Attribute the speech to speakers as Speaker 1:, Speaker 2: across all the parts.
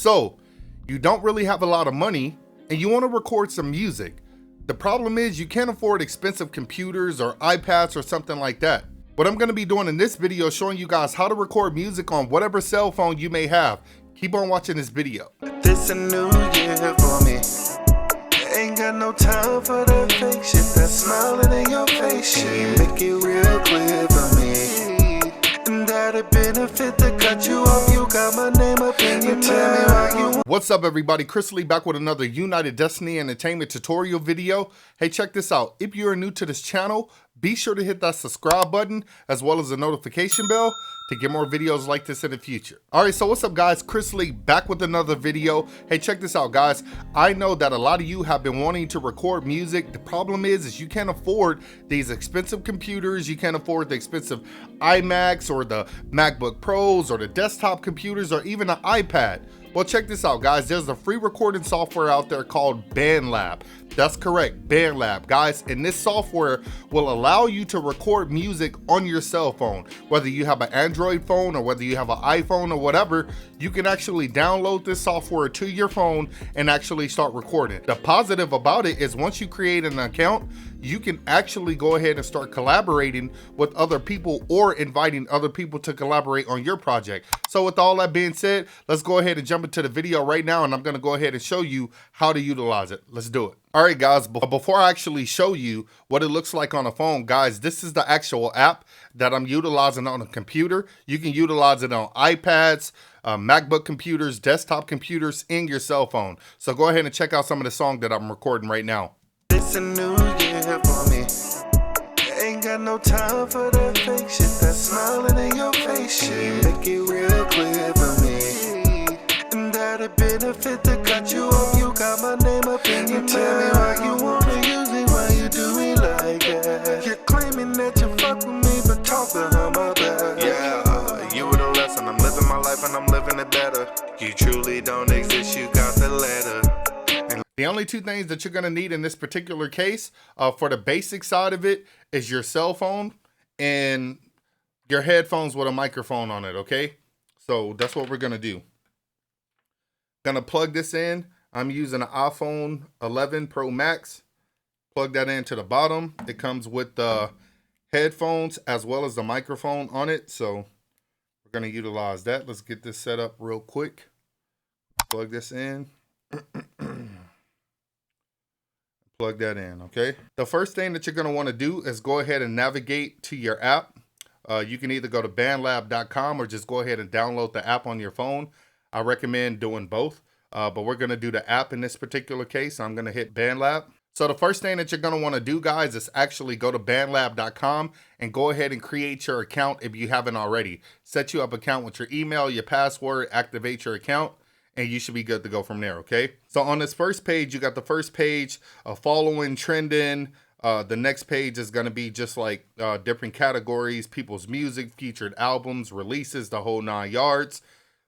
Speaker 1: So, you don't really have a lot of money and you want to record some music. The problem is you can't afford expensive computers or iPads or something like that. What I'm going to be doing in this video is showing you guys how to record music on whatever cell phone you may have. Keep on watching this video.
Speaker 2: This a new year for me. Ain't got no time for that fake shit that's smiling in your face shit. Make it real clear for me. And that'll benefit to cut you off. You got my name up in your tell me why you.
Speaker 1: What's up, everybody? Chris Lee back with another United Destiny Entertainment tutorial video. Hey, check this out. If you are new to this channel, be sure to hit that subscribe button as well as the notification bell to get more videos like this in the future. All right, so what's up, guys? Chris Lee back with another video. Hey, check this out, guys. I know that a lot of you have been wanting to record music. The problem is you can't afford these expensive computers. You can't afford the expensive iMacs or the MacBook Pros or the desktop computers or even an iPad. Well, check this out, guys. There's a free recording software out there called Bandlab. That's correct, Bandlab, guys. And this software will allow you to record music on your cell phone. Whether you have an Android phone or whether you have an iPhone or whatever, you can actually download this software to your phone and actually start recording. The positive about it is once you create an account, you can actually go ahead and start collaborating with other people or inviting other people to collaborate on your project. So with all that being said, let's go ahead and jump into the video right now, and I'm going to go ahead and show you how to utilize it. Let's do it. All right, guys, before I actually show you what it looks like on a phone, guys, this is the actual app that I'm utilizing on a computer. You can utilize it on iPads, MacBook computers, desktop computers, and your cell phone. So go ahead and check out some of the song that I'm recording right now.
Speaker 2: It's a new year for me. Ain't got no time for that fake shit that's smiling in your face shit. Make it real clear for me. And that'll benefit to cut you off. You got my name up in your tell me why you wanna use me, why you do me like that. You're claiming that you fuck with me, but talk behind my back. Yeah, you were the lesson. I'm living my life and I'm living it better. You truly don't exist, you got the letter.
Speaker 1: The only two things that you're going to need in this particular case for the basic side of it is your cell phone and your headphones with a microphone on it, okay? So that's what we're going to do. Going to plug this in. I'm using an iPhone 11 Pro Max. Plug that into the bottom. It comes with the headphones as well as the microphone on it. So we're going to utilize that. Let's get this set up real quick. Plug this in. Plug that in, okay? The first thing that you're going to want to do is go ahead and navigate to your app. You can either go to bandlab.com or just go ahead and download the app on your phone. I recommend doing both, but we're going to do the app in this particular case. I'm going to hit Bandlab. So the first thing that you're going to want to do, guys, is actually go to bandlab.com and go ahead and create your account if you haven't already. Set you up an account with your email, your password, activate your account, and you should be good to go from there, okay? So on this first page, you got the first page, following, trending. The next page is going to be just like different categories, people's music, featured albums, releases, the whole 9 yards.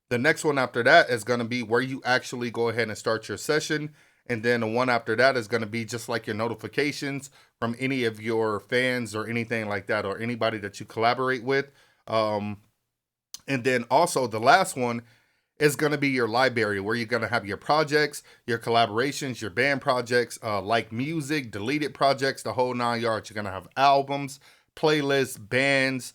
Speaker 1: The next one after that is going to be where you actually go ahead and start your session. And then the one after that is going to be just like your notifications from any of your fans or anything like that, or anybody that you collaborate with. And then also the last one is going to be your library, where you're going to have your projects, your collaborations, your band projects, like music, deleted projects, the whole 9 yards. You're going to have albums, playlists, bands,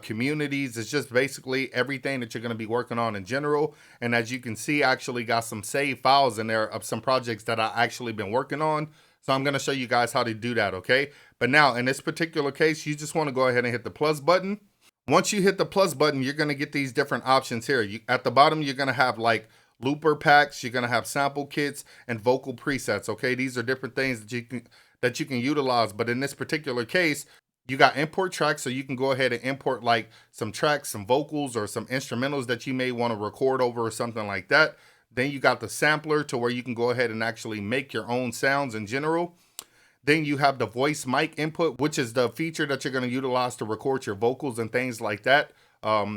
Speaker 1: communities. It's just basically everything that you're going to be working on in general. And as you can see, I actually got some saved files in there of some projects that I actually been working on. So I'm going to show you guys how to do that, okay? But now in this particular case, you just want to go ahead and hit the plus button. Once you hit the plus button, you're going to get these different options here. At the bottom, you're going to have like looper packs, you're going to have sample kits, and vocal presets, okay? These are different things that you can utilize, but in this particular case, you got import tracks, so you can go ahead and import like some tracks, some vocals, or some instrumentals that you may want to record over or something like that. Then you got the sampler to where you can go ahead and actually make your own sounds in general. Then you have the voice mic input, which is the feature that you're going to utilize to record your vocals and things like that.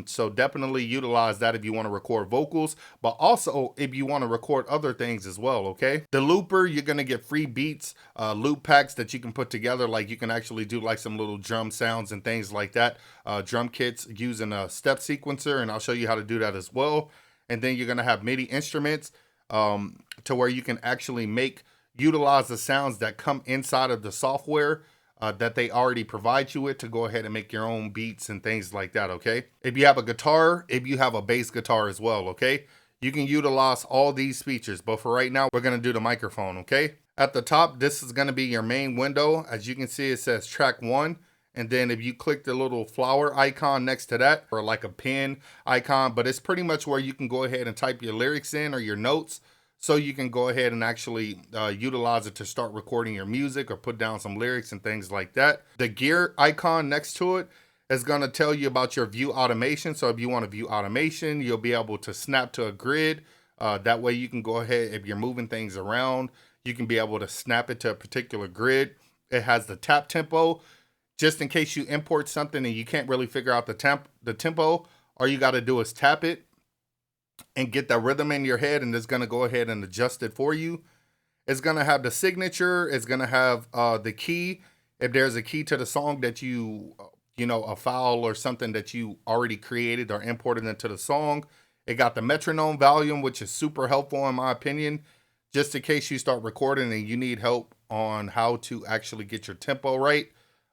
Speaker 1: So definitely utilize that if you want to record vocals, but also if you want to record other things as well, okay? The looper, you're going to get free beats, loop packs that you can put together. Like you can actually do like some little drum sounds and things like that. Drum kits using a step sequencer, and I'll show you how to do that as well. And then you're going to have MIDI instruments to where you can actually utilize the sounds that come inside of the software that they already provide you with to go ahead and make your own beats and things like that, okay? If you have a guitar, if you have a bass guitar as well, okay? You can utilize all these features, but for right now, we're gonna do the microphone, okay? At the top, this is gonna be your main window. As you can see, it says track 1. And then if you click the little flower icon next to that, or like a pen icon, but it's pretty much where you can go ahead and type your lyrics in or your notes, so you can go ahead and actually utilize it to start recording your music or put down some lyrics and things like that. The gear icon next to it is going to tell you about your view automation. So if you want to view automation, you'll be able to snap to a grid. That way you can go ahead, if you're moving things around, you can be able to snap it to a particular grid. It has the tap tempo. Just in case you import something and you can't really figure out the tempo, all you got to do is tap it and get that rhythm in your head, and it's going to go ahead and adjust it for you. It's going to have the signature. It's going to have the key. If there's a key to the song that you know, a file or something that you already created or imported into the song. It got the metronome volume, which is super helpful in my opinion, just in case you start recording and you need help on how to actually get your tempo right.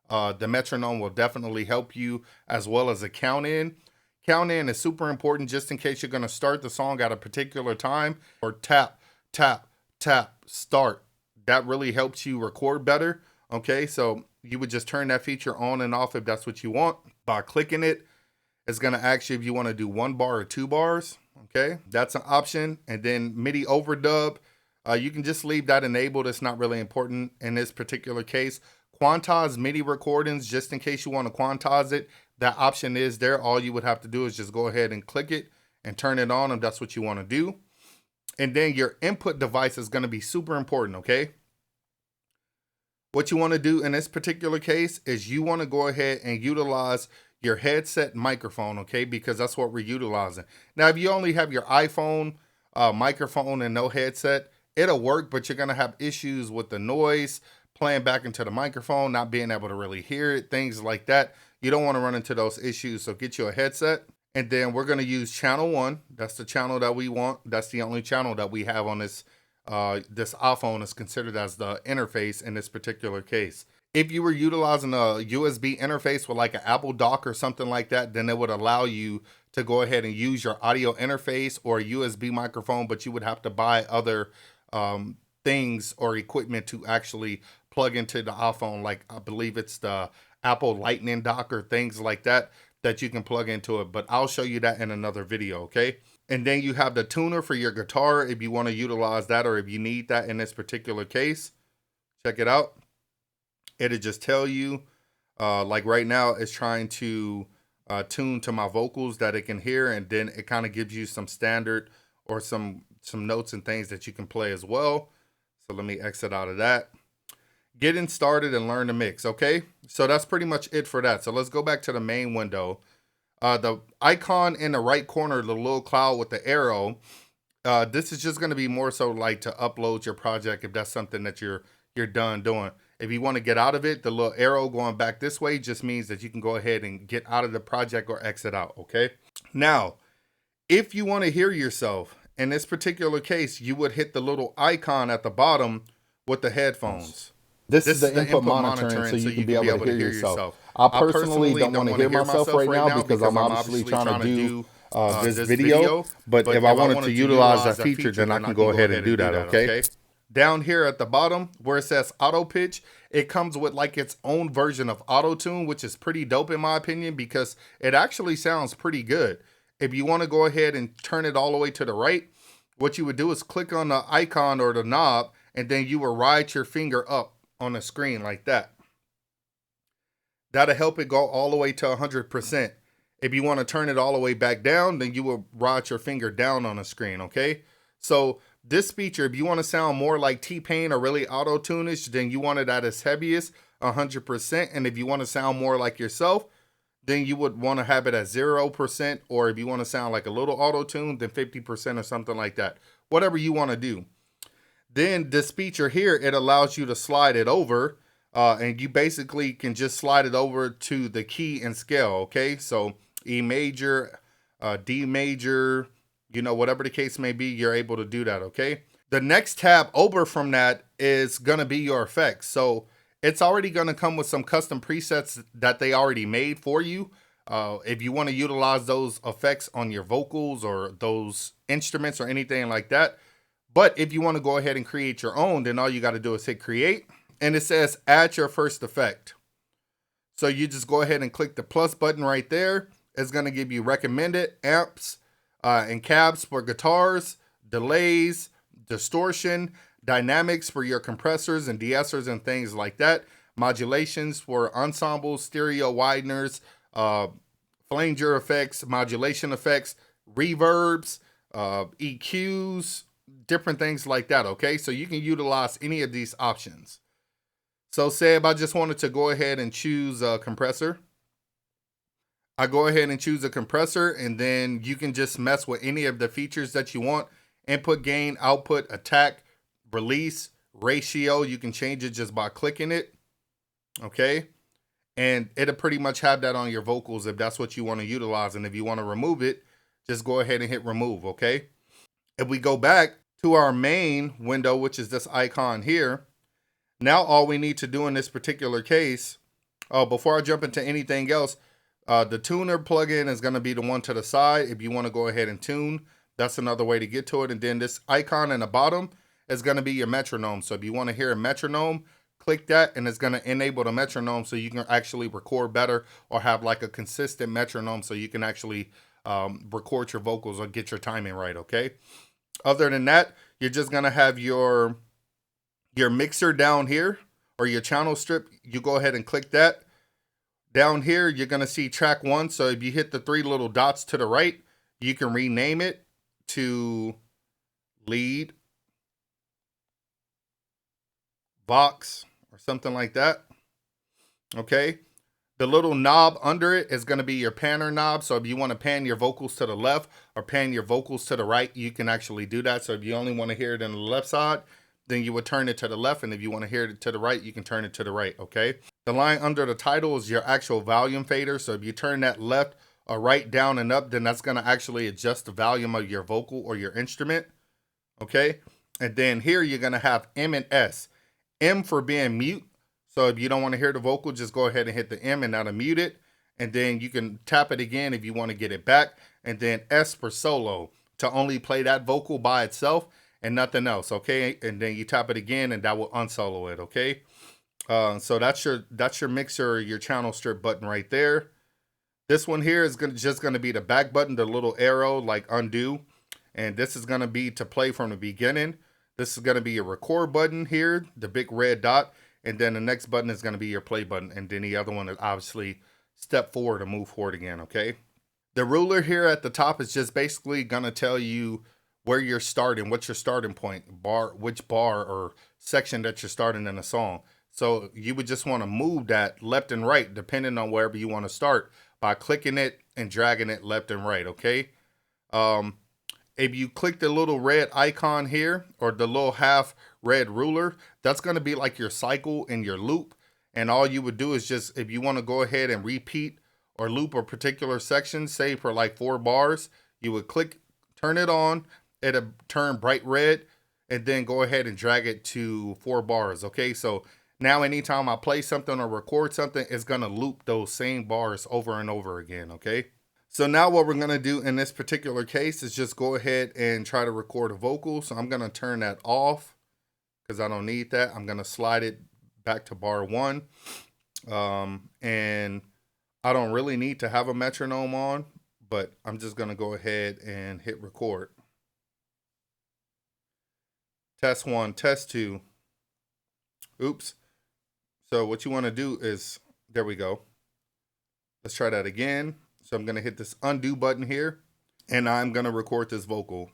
Speaker 1: The metronome will definitely help you, as well as a count in. Count in is super important just in case you're going to start the song at a particular time, or tap, tap, tap, start. That really helps you record better. Okay, so you would just turn that feature on and off if that's what you want. By clicking it, it's going to ask you if you want to do 1 bar or 2 bars. Okay, that's an option. And then MIDI overdub, you can just leave that enabled. It's not really important in this particular case. Quantize MIDI recordings, just in case you want to quantize it. That option is there. All you would have to do is just go ahead and click it and turn it on if that's what you want to do. And then your input device is going to be super important, okay? What you want to do in this particular case is you want to go ahead and utilize your headset microphone, okay? Because that's what we're utilizing. Now, if you only have your iPhone microphone and no headset, it'll work, but you're going to have issues with the noise playing back into the microphone, not being able to really hear it, things like that. You don't want to run into those issues, so get you a headset. And then we're going to use channel 1. That's the channel that we want. That's the only channel that we have on this this iPhone is considered as the interface in this particular case. If you were utilizing a USB interface with like an Apple dock or something like that, then it would allow you to go ahead and use your audio interface or a USB microphone, but you would have to buy other things or equipment to actually plug into the iPhone. Like I believe it's the Apple Lightning dock or things like that that you can plug into it, but I'll show you that in another video, okay? And then you have the tuner for your guitar if you want to utilize that or if you need that in this particular case. Check it out. It'll just tell you, like right now it's trying to tune to my vocals that it can hear, and then it kind of gives you some standard or some notes and things that you can play as well. So let me exit out of that. Getting started and learn to mix, okay? So that's pretty much it for that. So let's go back to the main window. The icon in the right corner, the little cloud with the arrow, this is just going to be more so like to upload your project if that's something that you're done doing. If you want to get out of it, the little arrow going back this way just means that you can go ahead and get out of the project or exit out, okay? Now, if you want to hear yourself, in this particular case, you would hit the little icon at the bottom with the headphones.
Speaker 3: This is the input monitoring, so you can be able to hear yourself. I personally don't want to hear myself right now because I'm obviously trying to do this video. But if I wanted to utilize that feature, then I can go ahead and do that, okay?
Speaker 1: Down here at the bottom where it says auto pitch, it comes with like its own version of auto tune, which is pretty dope in my opinion because it actually sounds pretty good. If you want to go ahead and turn it all the way to the right, what you would do is click on the icon or the knob, and then you will ride your finger up on the screen like that. That'll help it go all the way to 100%. If you want to turn it all the way back down, then you will ride your finger down on the screen, okay? So this feature, if you want to sound more like T-Pain or really auto-tune-ish, then you want it at its heaviest, 100%. And if you want to sound more like yourself, then you would want to have it at 0%. Or if you want to sound like a little auto-tune, then 50% or something like that. Whatever you want to do. Then this feature here, it allows you to slide it over. And you basically can just slide it over to the key and scale, okay? So E major, D major, You know, whatever the case may be, you're able to do that, okay? The next tab over from that is going to be your effects. So it's already going to come with some custom presets that they already made for you. If you want to utilize those effects on your vocals or those instruments or anything like that. But if you want to go ahead and create your own, then all you got to do is hit create. And it says add your first effect. So you just go ahead and click the plus button right there. It's going to give you recommended amps and cabs for guitars, delays, distortion, dynamics for your compressors and de-essers and things like that, modulations for ensembles, stereo wideners, flanger effects, modulation effects, reverbs, EQs, different things like that, okay? So you can utilize any of these options. So say if I just wanted to go ahead and choose a compressor, I go ahead and choose a compressor, and then you can just mess with any of the features that you want. Input, gain, output, attack, release, ratio. You can change it just by clicking it, okay? And it'll pretty much have that on your vocals if that's what you want to utilize. And if you want to remove it, just go ahead and hit remove, okay? If we go back to our main window, which is this icon here, now all we need to do in this particular case, before I jump into anything else, the tuner plugin is going to be the one to the side. If you want to go ahead and tune, that's another way to get to it. And then this icon in the bottom is going to be your metronome. So if you want to hear a metronome, click that and it's going to enable the metronome so you can actually record better or have like a consistent metronome so you can actually record your vocals or get your timing right, okay? Other than that, you're just going to have your mixer down here or your channel strip. You go ahead and click that. Down here, you're going to see track 1. So if you hit the 3 little dots to the right, you can rename it to lead, box, or something like that. Okay. The little knob under it is going to be your panner knob. So if you want to pan your vocals to the left or pan your vocals to the right, you can actually do that. So if you only want to hear it on the left side, then you would turn it to the left. And if you want to hear it to the right, you can turn it to the right, okay? The line under the title is your actual volume fader. So if you turn that left or right, down, and up, then that's going to actually adjust the volume of your vocal or your instrument, okay? And then here you're going to have M and S. M for being mute. So if you don't want to hear the vocal, just go ahead and hit the M and that'll mute it. And then you can tap it again if you want to get it back. And then S for solo, to only play that vocal by itself and nothing else, okay? And then you tap it again and that will unsolo it, okay? So that's your mixer, your channel strip button right there. This one here is just gonna be the back button, the little arrow like undo. And this is gonna be to play from the beginning. This is gonna be your record button here, the big red dot. And then the next button is gonna be your play button. And then the other one is obviously step forward or move forward again, okay? The ruler here at the top is just basically gonna tell you where you're starting, what's your starting point, which bar or section that you're starting in a song. So you would just want to move that left and right, depending on wherever you want to start, by clicking it and dragging it left and right, okay? If you click the little red icon here, or the little half red ruler, that's going to be like your cycle and your loop. And all you would do is just, if you want to go ahead and repeat or loop a particular section, say for like 4 bars, you would click, turn it on, it'll turn bright red, and then go ahead and drag it to 4 bars, okay? So now anytime I play something or record something, it's gonna loop those same bars over and over again, okay? So now what we're gonna do in this particular case is just go ahead and try to record a vocal. So I'm gonna turn that off because I don't need that. I'm gonna slide it back to bar 1. And I don't really need to have a metronome on, but I'm just gonna go ahead and hit record. Test 1, test 2. Oops. So what you want to do is, there we go. Let's try that again. So I'm going to hit this undo button here, and I'm going to record this vocal.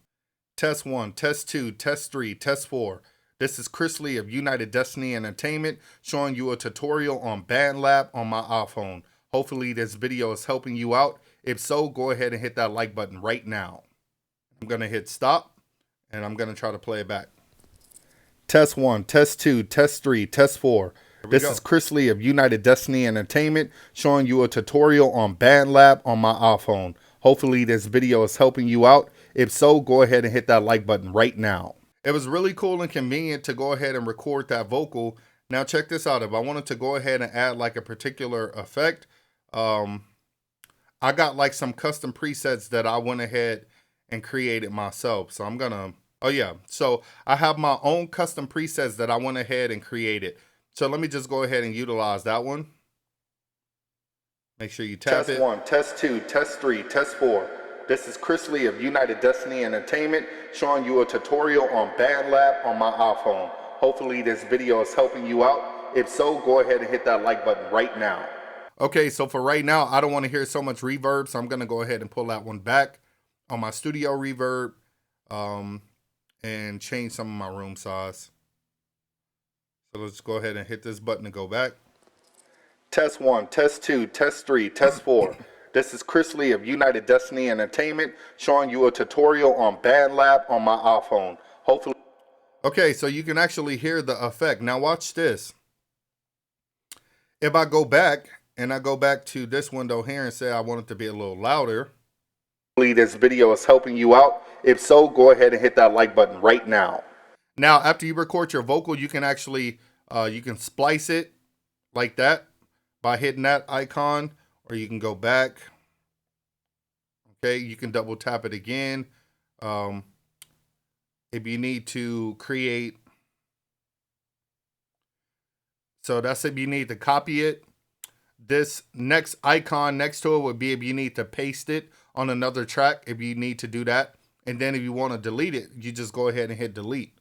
Speaker 1: Test 1, test 2, test 3, test 4. This is Chris Lee of United Destiny Entertainment showing you a tutorial on Bandlab on my iPhone. Hopefully this video is helping you out. If so, go ahead and hit that like button right now. I'm going to hit stop, and I'm going to try to play it back. Test 1, test 2, test 3, test 4. This is Chris Lee of United Destiny Entertainment showing you a tutorial on Bandlab on my iPhone. Hopefully this video is helping you out.
Speaker 3: If so, go ahead and hit that like button right now.
Speaker 1: It was really cool and convenient to go ahead and record that vocal. Now check this out. If I wanted to go ahead and add like a particular effect, I got like some custom presets that I went ahead and created myself. So I'm gonna, oh yeah. So I have my own custom presets that I went ahead and created. So let me just go ahead and utilize that one. Make sure you tap it.
Speaker 3: Test 1, test 2, test 3, test 4. This is Chris Lee of United Destiny Entertainment showing you a tutorial on Bandlab on my iPhone. Hopefully this video is helping you out. If so, go ahead and hit that like button right now.
Speaker 1: Okay, so for right now, I don't want to hear so much reverb, so I'm going to go ahead and pull that one back on my studio reverb and change some of my room size. So let's go ahead and hit this button to go back.
Speaker 3: Test 1, test 2, test 3, test 4. This is Chris Lee of United Destiny Entertainment showing you a tutorial on Bandlab on my iPhone. Hopefully.
Speaker 1: Okay, so you can actually hear the effect. Now watch this. If I go back and I go back to this window here and say I want it to be a little louder.
Speaker 3: Hopefully this video is helping you out. If so, go ahead and hit that like button right now.
Speaker 1: Now, after you record your vocal, you can actually, you can splice it like that by hitting that icon, or you can go back. Okay, you can double tap it again. If you need to create, so that's if you need to copy it. This next icon next to it would be if you need to paste it on another track, if you need to do that. And then if you want to delete it, you just go ahead and hit delete.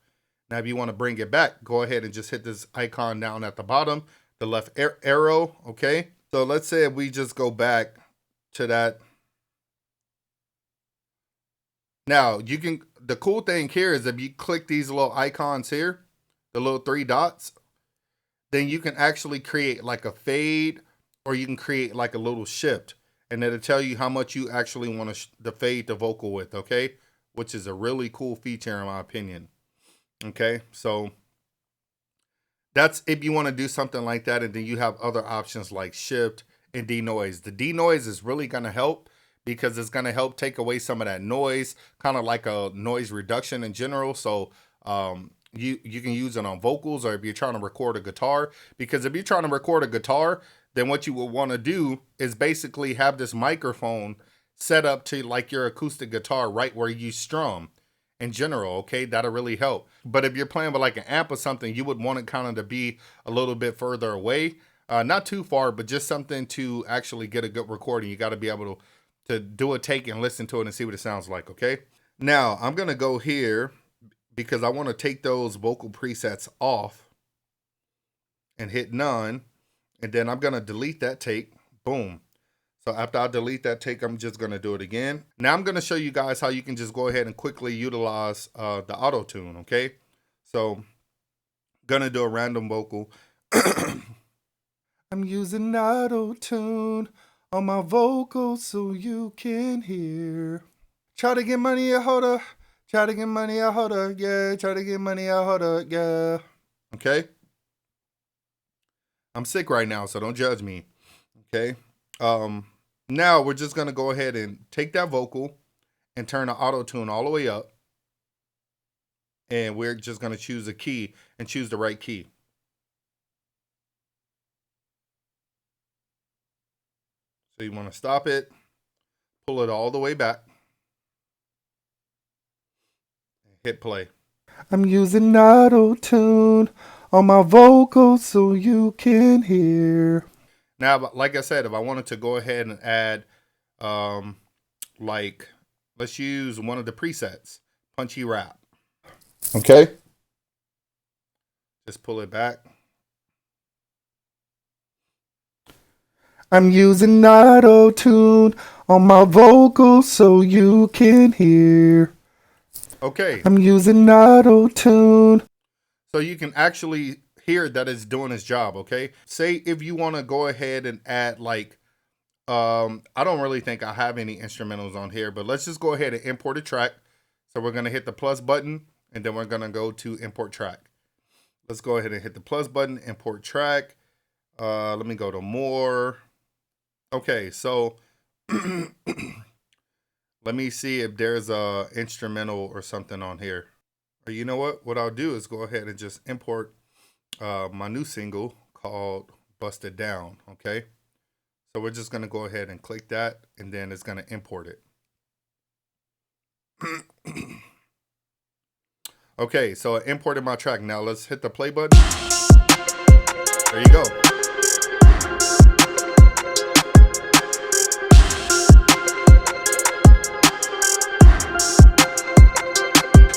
Speaker 1: Now, if you want to bring it back, go ahead and just hit this icon down at the bottom, the left arrow, okay? So let's say if we just go back to that. Now, you can, the cool thing here is if you click these little icons here, the little 3 dots, then you can actually create like a fade, or you can create like a little shift, and it'll tell you how much you actually want to fade the vocal with, okay? Which is a really cool feature in my opinion. Okay, so that's if you want to do something like that, and then you have other options like shift and denoise. The denoise is really going to help because it's going to help take away some of that noise, kind of like a noise reduction in general. So you can use it on vocals, or if you're trying to record a guitar, because if you're trying to record a guitar, then what you will want to do is basically have this microphone set up to like your acoustic guitar right where you strum in general, okay? That'll really help. But if you're playing with like an amp or something, you would want it kind of to be a little bit further away. Not too far, but just something to actually get a good recording. You got to be able to do a take and listen to it and see what it sounds like, okay? Now, I'm going to go here because I want to take those vocal presets off and hit none. And then I'm going to delete that take. Boom. So after I delete that take, I'm just going to do it again. Now I'm going to show you guys how you can just go ahead and quickly utilize the auto tune. Okay. So going to do a random vocal. I'm using auto tune on my vocals so you can hear. Try to get money, hold up. Try to get money, hold up. Yeah. Try to get money, hold up. Yeah. Okay. I'm sick right now, so don't judge me. Okay. Now we're just going to go ahead and take that vocal and turn the auto tune all the way up. And we're just going to choose a key and choose the right key. So you want to stop it, pull it all the way back, and hit play. I'm using auto tune on my vocals so you can hear. Now, like I said, if I wanted to go ahead and add, like, let's use one of the presets, punchy rap.
Speaker 3: Okay.
Speaker 1: Just pull it back. I'm using auto tune on my vocals so you can hear. Okay. I'm using auto tune. So you can actually hear that it's doing its job, okay? Say if you want to go ahead and add like, I don't really think I have any instrumentals on here, but let's just go ahead and import a track. So we're going to hit the plus button, and then we're going to go to import track. Let's go ahead and hit the plus button, import track. Let me go to more. Okay, so Let me see if there's a instrumental or something on here. Or you know what I'll do is go ahead and just import my new single called Busted Down. Okay, so we're just going to go ahead and click that, and then it's going to import it. Okay, so I imported my track. Now let's hit the play button. There you go.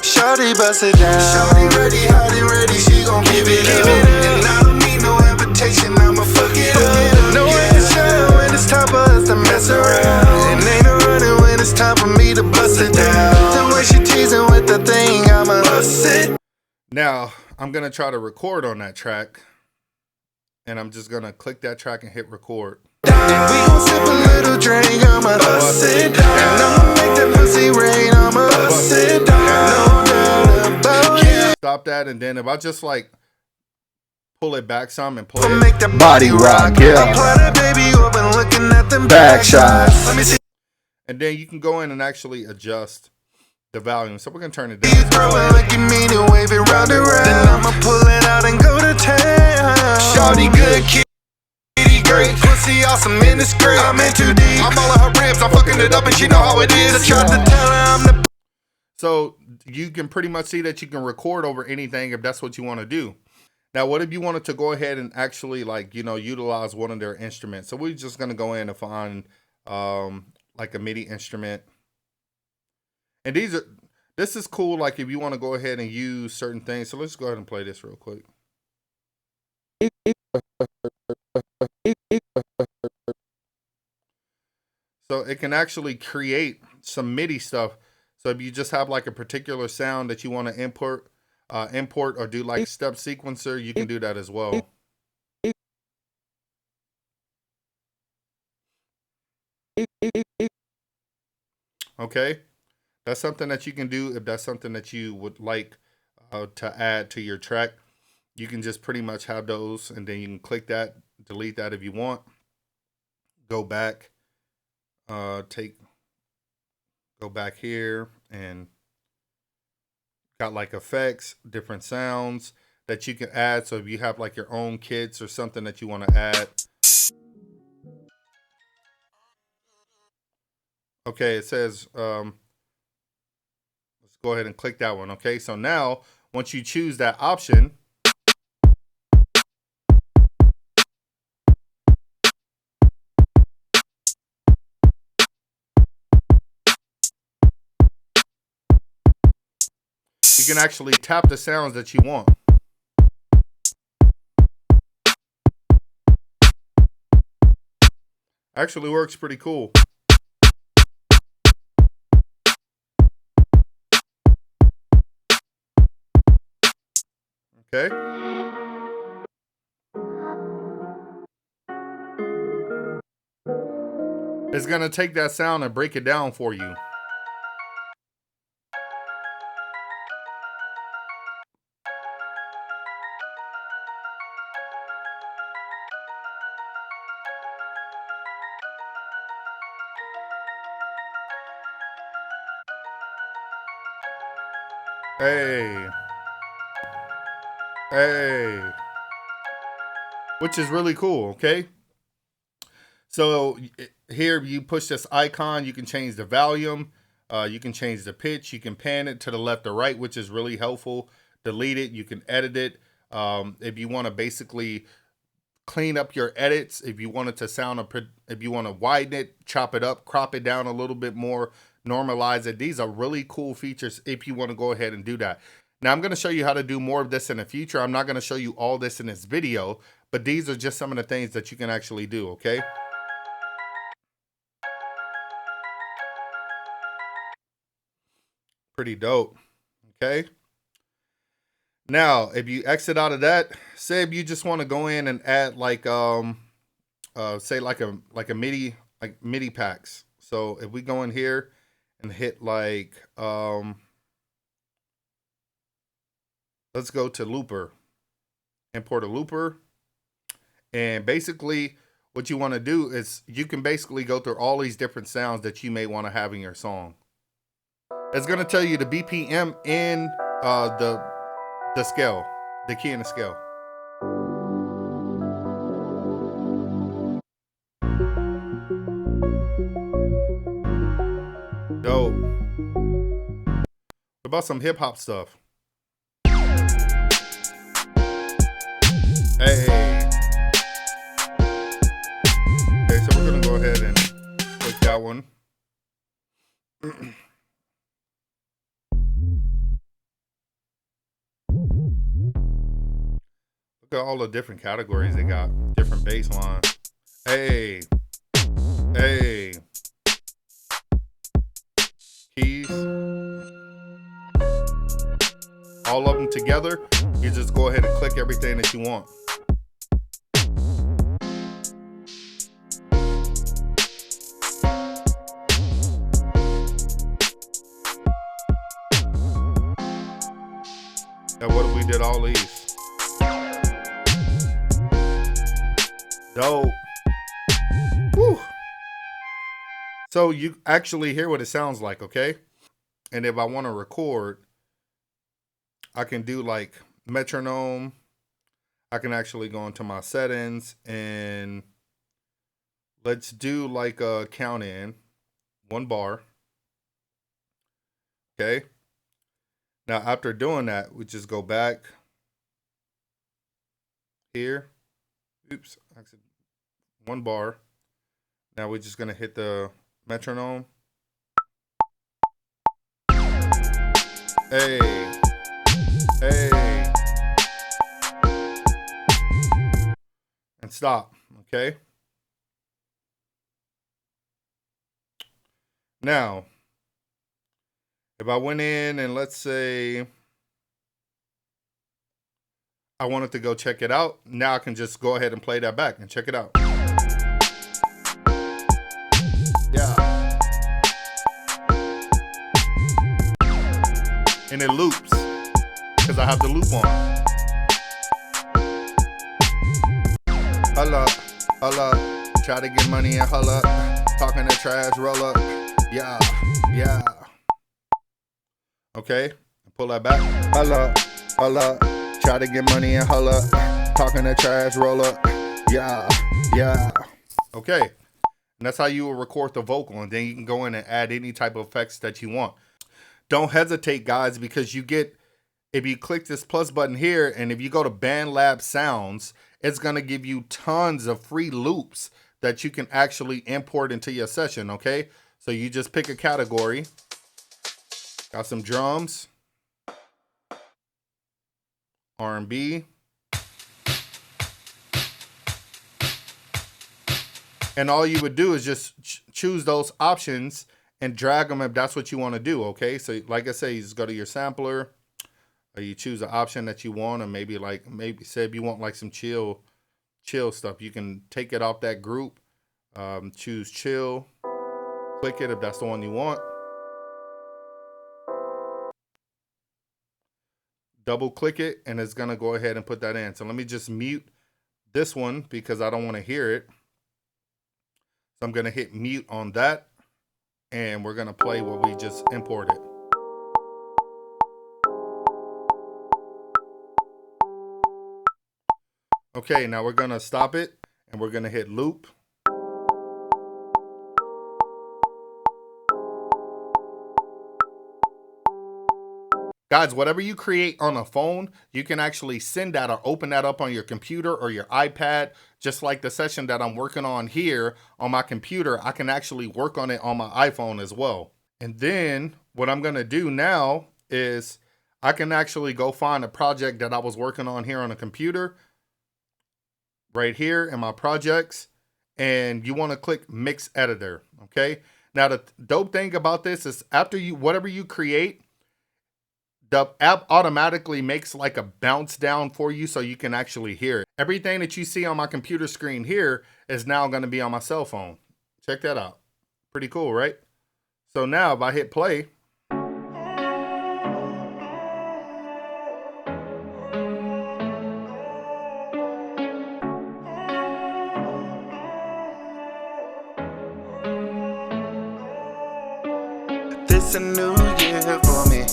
Speaker 2: Shawty bust it down. Shawty ready, hot and ready, she gon' give it up. And I don't need no invitation, I'ma fuck it up. No shine when it's time for us to mess around. And ain't no running when it's time for me to bust it down. The way she teasing with the thing, I'ma bust it.
Speaker 1: Now, I'm gonna try to record on that track. And I'm just gonna click that track and hit record.
Speaker 2: We gon' sip a little drink, I'ma bust it down. And I'ma make that pussy rain, I'ma bust it down. No doubt about it.
Speaker 1: Stop that, and then if I just like pull it back some and play
Speaker 2: I'ma
Speaker 1: it.
Speaker 2: make the body rock, yeah. Apply that baby up and looking at them back shots. Let me see.
Speaker 1: And then you can go in and actually adjust the volume. So we're gonna turn it down.
Speaker 2: You throw it like you mean to wave it round and round. Then I'ma pull it out and go to town. Shawty good kitty, great pussy, awesome in the skirt. I'm in too deep. I'm all of her ribs, I'm fucking it up and she know how it is. I tried to tell her I'm the.
Speaker 1: So you can pretty much see that you can record over anything if that's what you want to do. Now, what if you wanted to go ahead and actually utilize one of their instruments? So we're just gonna go in and find like a MIDI instrument. And this is cool, like if you want to go ahead and use certain things. So let's go ahead and play this real quick. So it can actually create some MIDI stuff. So if you just have like a particular sound that you want to import or do like step sequencer, you can do that as well. Okay. That's something that you can do if that's something that you would like to add to your track. You can just pretty much have those, and then you can click that, delete that if you want. Go back, go back here, and got like effects, different sounds that you can add. So if you have like your own kits or something that you want to add. Okay, it says go ahead and click that one. Okay, so now once you choose that option, you can actually tap the sounds that you want. Actually works pretty cool. Okay. It's going to take that sound and break it down for you. Hey. Hey. Which is really cool, okay? So here you push this icon, you can change the volume, you can change the pitch, you can pan it to the left or right, which is really helpful. Delete it, you can edit it. If you want to basically clean up your edits, if you want it to sound, if you want to widen it, chop it up, crop it down a little bit more, normalize it. These are really cool features if you want to go ahead and do that. Now I'm going to show you how to do more of this in the future. I'm not going to show you all this in this video, but these are just some of the things that you can actually do, okay? Pretty dope, okay? Now, if you exit out of that, say if you just want to go in and add like say like a MIDI, like MIDI packs. So if we go in here and hit like let's go to looper, import a looper, and basically what you want to do is you can basically go through all these different sounds that you may want to have in your song. It's going to tell you the BPM in the scale, the key in the scale. Dope. What about some hip hop stuff? Hey. Okay, so we're gonna go ahead and click that one. Look at all the different categories they got. Different bass line. Hey. Hey. Keys. All of them together. You just go ahead and click everything that you want. And what if we did all these? Dope. Whew. So you actually hear what it sounds like, okay? And if I want to record, I can do like metronome. I can actually go into my settings and let's do like a count in 1 bar. Okay. Now, after doing that, we just go back here. Oops, 1 bar. Now we're just going to hit the metronome. Hey. Hey. And stop. Okay. Now, if I went in and let's say I wanted to go check it out, now I can just go ahead and play that back and check it out. Yeah. And it loops because I have the loop on. Holla, try to get money and holla, talking to trash, roll up, yeah. Okay, pull that back. Holla, try to get money and holla, talking to trash, roll up, yeah. Okay, and that's how you will record the vocal, and then you can go in and add any type of effects that you want. Don't hesitate, guys, because you get, if you click this plus button here, and if you go to Bandlab Sounds, it's going to give you tons of free loops that you can actually import into your session, okay? So you just pick a category. Got some drums, R&B, and all you would do is just choose those options and drag them if that's what you want to do, okay? So like I say, you just go to your sampler, or you choose an option that you want, and maybe say if you want like some chill stuff, you can take it off that group, choose chill, click it if that's the one you want. Double click it, and it's gonna go ahead and put that in. So let me just mute this one because I don't want to hear it. So I'm gonna hit mute on that, and we're gonna play what we just imported. Okay, now we're gonna stop it, and we're gonna hit loop. Guys, whatever you create on a phone, you can actually send that or open that up on your computer or your iPad. Just like the session that I'm working on here on my computer, I can actually work on it on my iPhone as well. And then what I'm going to do now is I can actually go find a project that I was working on here on a computer right here in my projects. And you want to click Mix Editor, okay? Now, the dope thing about this is after whatever you create, the app automatically makes like a bounce down for you so you can actually hear it. Everything that you see on my computer screen here is now going to be on my cell phone. Check that out. Pretty cool, right? So now if I hit play,
Speaker 2: it's a new year for me.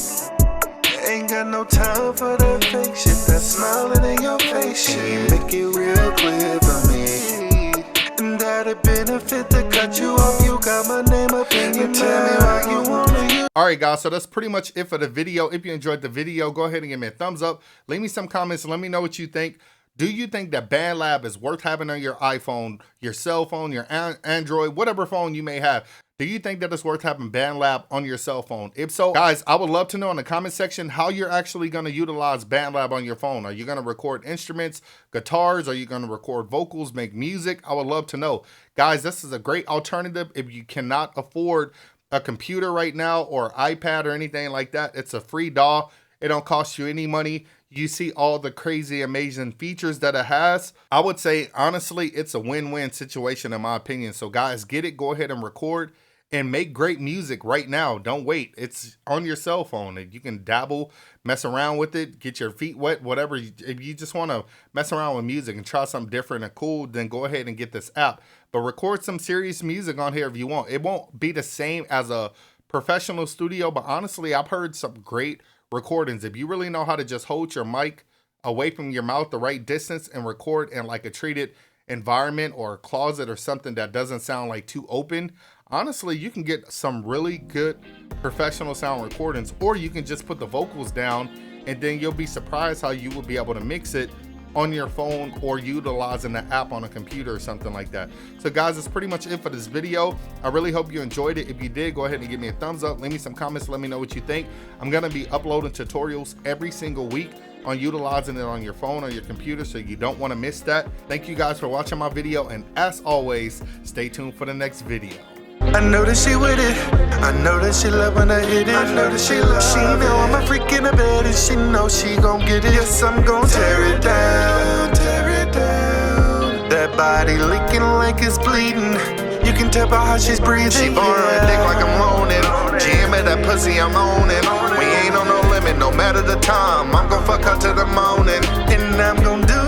Speaker 2: Ain't got no time for that fake shit that's smiling in your face shit. Make it real clear for me. And that'll benefit to cut you off. You got my name up in your tell me why you wanna use.
Speaker 1: Alright guys, so that's pretty much it for the video. If you enjoyed the video, go ahead and give me a thumbs up. Leave me some comments and let me know what you think. Do you think that Bandlab is worth having on your iPhone, your cell phone, your Android, whatever phone you may have? Do you think that it's worth having Bandlab on your cell phone? If so, guys, I would love to know in the comment section how you're actually going to utilize Bandlab on your phone. Are you going to record instruments, guitars? Are you going to record vocals, make music? I would love to know. Guys, this is a great alternative if you cannot afford a computer right now or iPad or anything like that. It's a free DAW. It don't cost you any money. You see all the crazy, amazing features that it has. I would say, honestly, it's a win-win situation in my opinion. So guys, get it, go ahead and record and make great music right now. Don't wait. It's on your cell phone. You can dabble, mess around with it, get your feet wet, whatever. If you just want to mess around with music and try something different and cool, then go ahead and get this app. But record some serious music on here if you want. It won't be the same as a professional studio, but honestly, I've heard some great recordings. If you really know how to just hold your mic away from your mouth the right distance and record in like a treated environment or a closet or something that doesn't sound like too open, honestly, you can get some really good professional sound recordings. Or you can just put the vocals down and then you'll be surprised how you will be able to mix it on your phone or utilizing the app on a computer or something like that. So guys, that's pretty much it for this video. I really hope you enjoyed it. If you did, go ahead and give me a thumbs up, leave me some comments, let me know what you think. I'm gonna be uploading tutorials every single week on utilizing it on your phone or your computer, so you don't want to miss that. Thank you guys for watching my video, and as always, stay tuned for the next video.
Speaker 2: I know that she with it. I know that she love when I hit it. I know that she love. She know I'm a freak in the bed and she know she gon' get it. Yes, I'm gon' tear it down, tear it down. That body leaking like it's bleeding. You can tell by how she's breathing. She borrowing dick like I'm loaning. Jam at that pussy I'm owning. We ain't on no limit, no matter the time. I'm gon' fuck her to the morning, and I'm gon' do